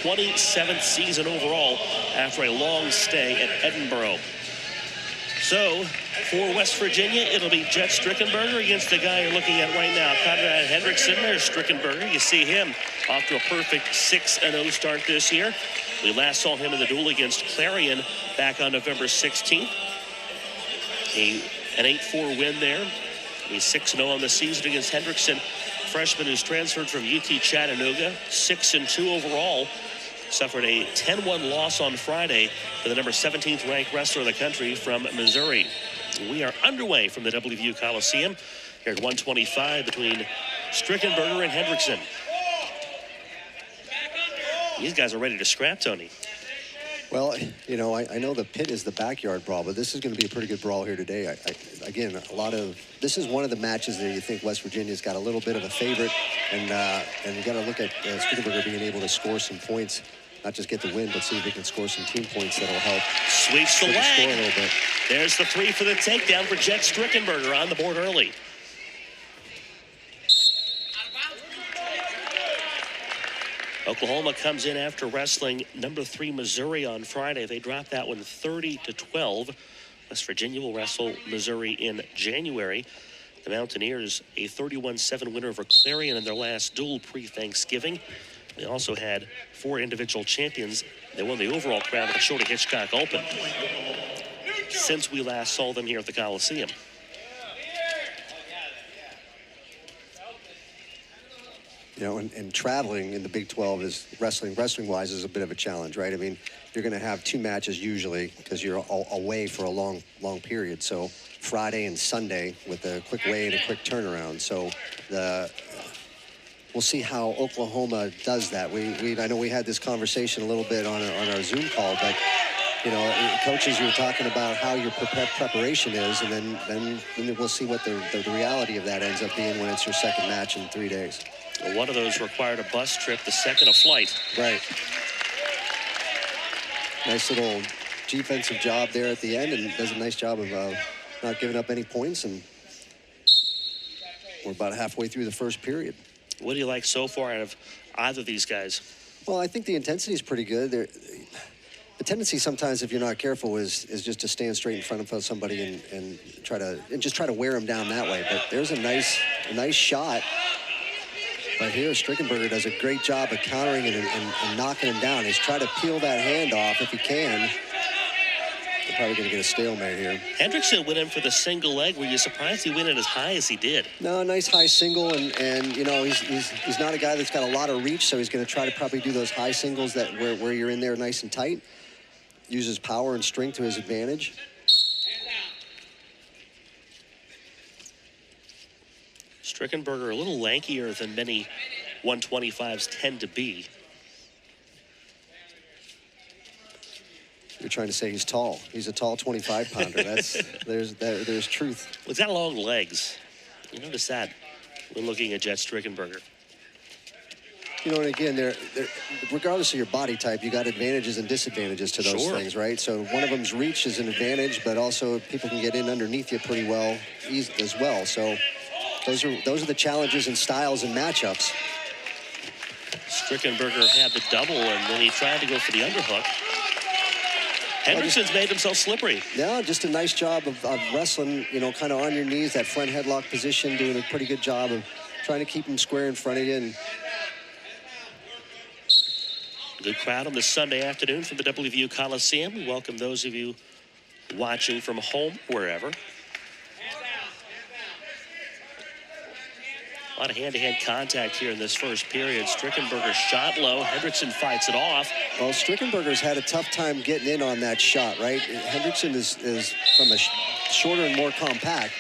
27th season overall after a long stay at Edinburgh. So, for West Virginia, it'll be Jett Strickenberger against the guy you're looking at right now, Conrad Hendriksen. There's Strickenberger. You see him off to a perfect 6-0 start this year. We last saw him in the duel against Clarion back on November 16th. An 8-4 win there. He's 6-0 on the season against Hendriksen, freshman who's transferred from UT Chattanooga, 6-2 overall. Suffered a 10-1 loss on Friday to the number 17th ranked wrestler in the country from Missouri. We are underway from the WVU Coliseum here at 125 between Strickenberger and Hendriksen. These guys are ready to scrap, Tony. Well, you know, I know the pit is the backyard brawl, but this is going to be a pretty good brawl here today. Again, this is one of the matches that you think West Virginia's got a little bit of a favorite, and you got to look at Strickenberger being able to score some points, not just get the win, but see if he can score some team points that'll help. Sweeps the leg. Score a little bit. There's the 3 for the takedown for Jett Strickenberger on the board early. Oklahoma comes in after wrestling number 3 Missouri on Friday. They dropped that one 30-12. West Virginia will wrestle Missouri in January. The Mountaineers, a 31-7 winner over Clarion in their last duel pre-Thanksgiving. They also had 4 individual champions. They won the overall crown at the Shorty Hitchcock Open since we last saw them here at the Coliseum. You know, and traveling in the Big 12 is wrestling-wise is a bit of a challenge, right? I mean, you're going to have 2 matches usually because you're away for a long period. So Friday and Sunday with a quick way and a quick turnaround. So we'll see how Oklahoma does that. I know we had this conversation a little bit on our Zoom call, but you know, coaches, you're talking about how your preparation is, and then we'll see what the reality of that ends up being when it's your second match in 3 days. Well, one of those required a bus trip, the second a flight. Right. Nice little defensive job there at the end, and does a nice job of not giving up any points, and we're about halfway through the first period. What do you like so far out of either of these guys? Well, I think the intensity is pretty good. The tendency sometimes, if you're not careful, is just to stand straight in front of somebody and try to wear them down that way. But there's a nice shot. But here, Strickenberger does a great job of countering and knocking him down. He's trying to peel that hand off if he can. They're probably going to get a stalemate here. Hendriksen went in for the single leg. Were you surprised he went in as high as he did? No, nice high single, and you know, he's not a guy that's got a lot of reach, so he's going to try to probably do those high singles that where you're in there nice and tight. Uses power and strength to his advantage. Strickenberger a little lankier than many 125s tend to be. You're trying to say he's tall. He's a tall 25-pounder. There's truth. Well, he's got long legs. You notice that when looking at Jett Strickenberger. You know, and again, regardless of your body type, you got advantages and disadvantages to those things, right? So one of them's reach is an advantage, but also people can get in underneath you pretty well as well. So those are the challenges and styles and matchups. Strickenberger had the double, and then he tried to go for the underhook. Hendriksen's made himself slippery. Yeah, just a nice job of wrestling, you know, kind of on your knees, that front headlock position, doing a pretty good job of trying to keep him square in front of you. And good crowd on this Sunday afternoon from the WVU Coliseum. We welcome those of you watching from home, wherever. A lot of hand-to-hand contact here in this first period. Strickenberger shot low. Hendriksen fights it off. Well, Strickenberger's had a tough time getting in on that shot, right? Hendriksen is from a shorter and more compact,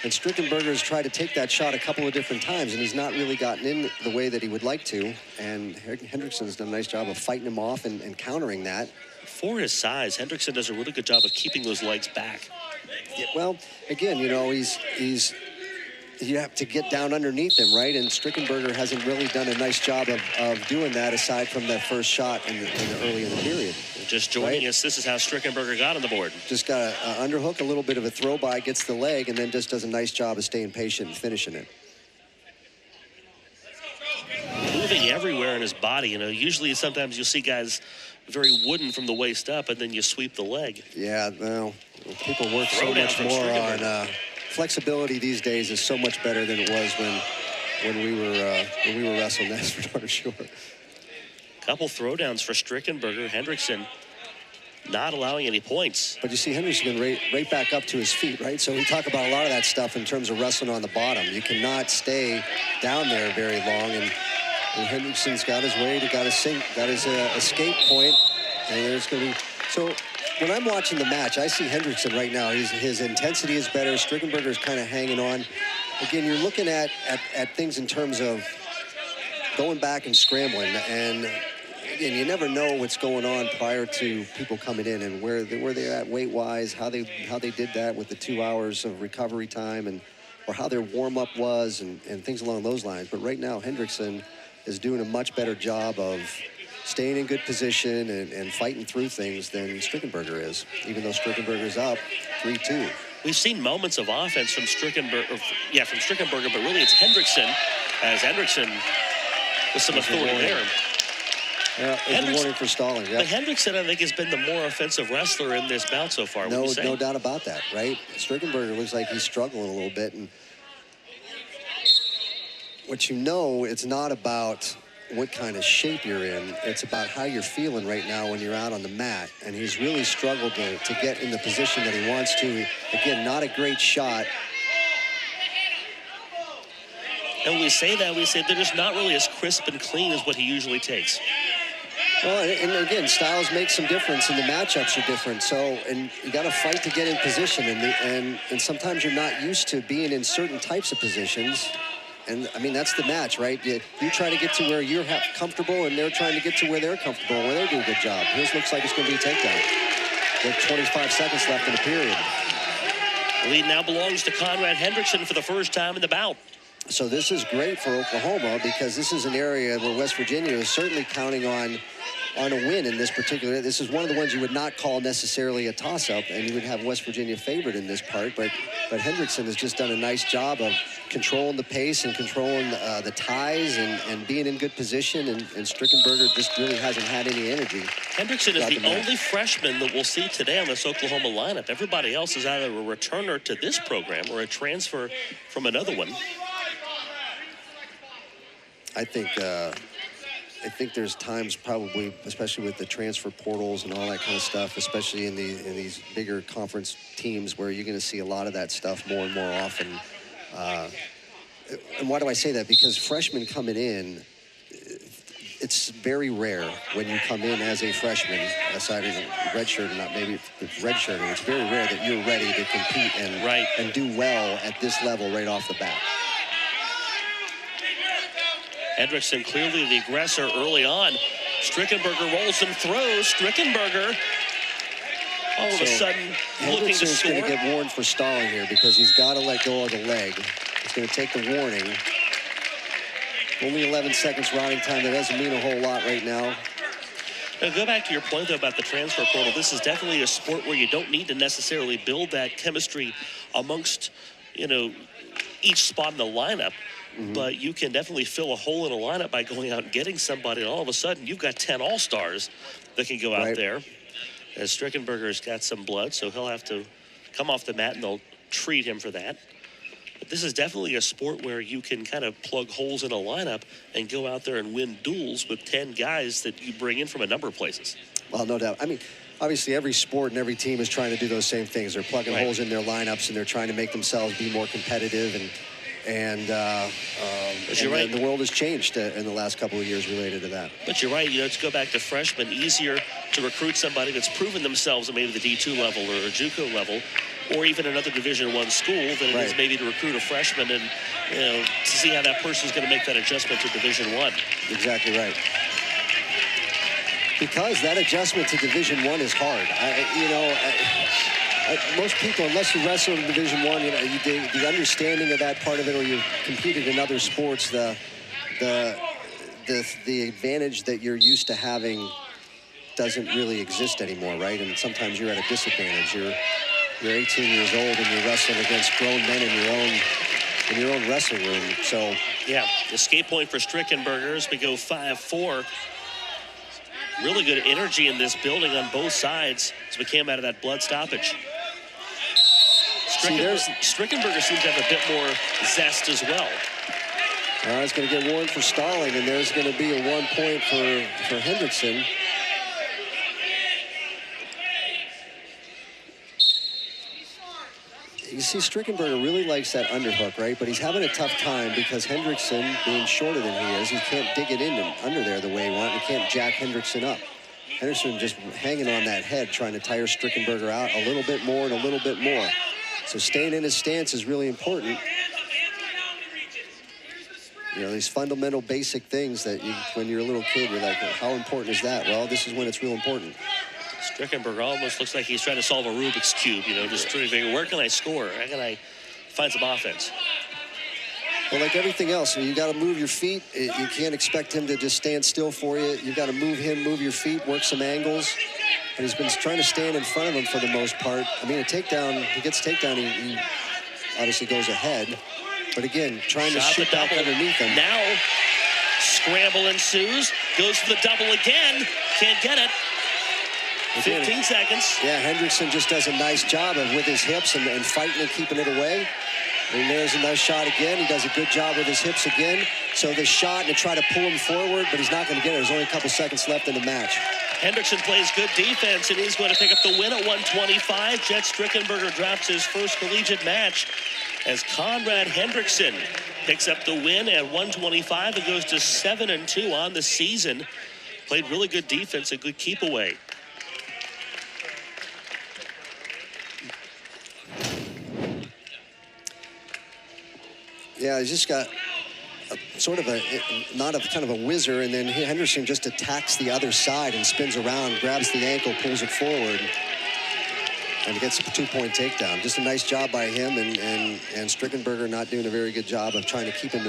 and Strickenberger's tried to take that shot a couple of different times, and he's not really gotten in the way that he would like to. And Hendriksen's done a nice job of fighting him off and countering that. For his size, Hendriksen does a really good job of keeping those legs back. Yeah, well, again, you know, you have to get down underneath him, right? And Strickenberger hasn't really done a nice job of doing that aside from that first shot in the early in the period. Just joining us, this is how Strickenberger got on the board. Just got an underhook, a little bit of a throw by, gets the leg, and then just does a nice job of staying patient and finishing it. Moving energy everywhere in his body. You know, usually sometimes you'll see guys very wooden from the waist up, and then you sweep the leg. Yeah, well, people work so much more on flexibility these days is so much better than it was when we were wrestling. That's for darn sure. Couple throwdowns for Strickenberger. Hendriksen not allowing any points. But you see Hendriksen right back up to his feet, right? So we talk about a lot of that stuff in terms of wrestling on the bottom. You cannot stay down there very long, and Hendriksen's got his weight, he got his sink, got his escape point, and there's going to be. So when I'm watching the match, I see Hendriksen right now. His intensity is better. Strickenberger is kind of hanging on. Again, you're looking at things in terms of going back and scrambling, and again, you never know what's going on prior to people coming in and where they're at weight-wise, how they did that with the 2 hours of recovery time, and or how their warm-up was, and things along those lines. But right now, Hendriksen is doing a much better job of staying in good position and fighting through things than Strickenberger is, even though Strickenberger's up 3-2. We've seen moments of offense from Strickenberger, but really it's Hendriksen, as Hendriksen with some authority there. Yeah, it's a warning for stalling. Yeah. But Hendriksen, I think, has been the more offensive wrestler in this bout so far. No doubt about that, right? Strickenberger looks like he's struggling a little bit, and what you know, it's not about what kind of shape you're in. It's about how you're feeling right now when you're out on the mat, and he's really struggled to get in the position that he wants to. Again, not a great shot. And when we say that, we say they're just not really as crisp and clean as what he usually takes. Well, and again, styles make some difference, and the matchups are different. So, and you got to fight to get in position, and sometimes you're not used to being in certain types of positions. And I mean, that's the match, right? You try to get to where you're comfortable, and they're trying to get to where they're comfortable, where they're doing a good job. This looks like it's going to be a takedown. With 25 seconds left in the period. The lead now belongs to Conrad Hendriksen for the first time in the bout. So this is great for Oklahoma, because this is an area where West Virginia is certainly counting on a win in this particular. This is one of the ones you would not call necessarily a toss-up, and you would have West Virginia favored in this part. But Hendriksen has just done a nice job of controlling the pace and controlling the ties and being in good position. And Strickenberger just really hasn't had any energy. Hendriksen is the only freshman that we'll see today on this Oklahoma lineup. Everybody else is either a returner to this program or a transfer from another one. I think there's times probably, especially with the transfer portals and all that kind of stuff, especially in these bigger conference teams, where you're going to see a lot of that stuff more and more often. And why do I say that? Because freshmen coming in, it's very rare when you come in as a freshman, aside of redshirt or not, maybe redshirting, it's very rare that you're ready to compete and do well at this level right off the bat. Hendriksen clearly the aggressor early on. Strickenberger rolls and throws. Strickenberger all of a sudden looking to score. Going to get warned for stalling here, because he's got to let go of the leg. He's going to take the warning. Only 11 seconds riding time. That doesn't mean a whole lot right now. Now, go back to your point, though, about the transfer portal. This is definitely a sport where you don't need to necessarily build that chemistry amongst, each spot in the lineup. Mm-hmm. But you can definitely fill a hole in a lineup by going out and getting somebody, and all of a sudden you've got 10 all-stars that can go out there. As Strickenberger's got some blood, so he'll have to come off the mat, and they'll treat him for that. But this is definitely a sport where you can kind of plug holes in a lineup and go out there and win duels with 10 guys that you bring in from a number of places. Well, no doubt. I mean, obviously every sport and every team is trying to do those same things. They're plugging holes in their lineups, and they're trying to make themselves be more competitive, and the world has changed in the last couple of years related to that. But you're right, to go back to freshmen, easier to recruit somebody that's proven themselves at maybe the D2 level or a JUCO level, or even another Division I school, than it is maybe to recruit a freshman and to see how that person's going to make that adjustment to Division I. Exactly right. Because that adjustment to Division I is hard. Most people, unless you wrestle in Division I, the understanding of that part of it, or you've competed in other sports, the advantage that you're used to having doesn't really exist anymore, right? And sometimes you're at a disadvantage. You're 18 years old and you're wrestling against grown men in in your own wrestling room. So yeah, escape point for Strickenberger as we go 5-4. Really good energy in this building on both sides as we came out of that blood stoppage. Strickenberger seems to have a bit more zest as well. It's going to get warned for stalling, and there's going to be a 1 point for Hendriksen. You see, Strickenberger really likes that underhook, right? But he's having a tough time because Hendriksen, being shorter than he is, he can't dig it in and under there the way he wants. He can't jack Hendriksen up. Hendriksen just hanging on that head, trying to tire Strickenberger out a little bit more and a little bit more. So staying in his stance is really important. You know, these fundamental basic things that when you're a little kid, you're like, how important is that? Well, this is when it's real important. Strickenberger almost looks like he's trying to solve a Rubik's Cube, you know, just trying to figure, where can I score? How can I find some offense? Well, like everything else, you got to move your feet. You can't expect him to just stand still for you. You got to move him, move your feet, work some angles. But he's been trying to stand in front of him for the most part. I mean, a takedown, he gets a takedown, he obviously goes ahead. But again, trying to shoot back underneath him. Now, scramble ensues. Goes for the double again. Can't get it. 15 seconds. Yeah, Hendriksen just does a nice job with his hips and fighting and keeping it away. And there's a nice shot again. He does a good job with his hips again. So the shot and to try to pull him forward, but he's not going to get it. There's only a couple seconds left in the match. Hendriksen plays good defense, and he's going to pick up the win at 125. Jett Strickenberger drops his first collegiate match as Conrad Hendriksen picks up the win at 125 and goes to 7-2 on the season. Played really good defense, a good keep away. Yeah, he's just got sort of not a kind of a whizzer, and then Hendriksen just attacks the other side and spins around, grabs the ankle, pulls it forward, and gets a 2-point takedown. Just a nice job by him, and Strickenberger not doing a very good job of trying to keep him in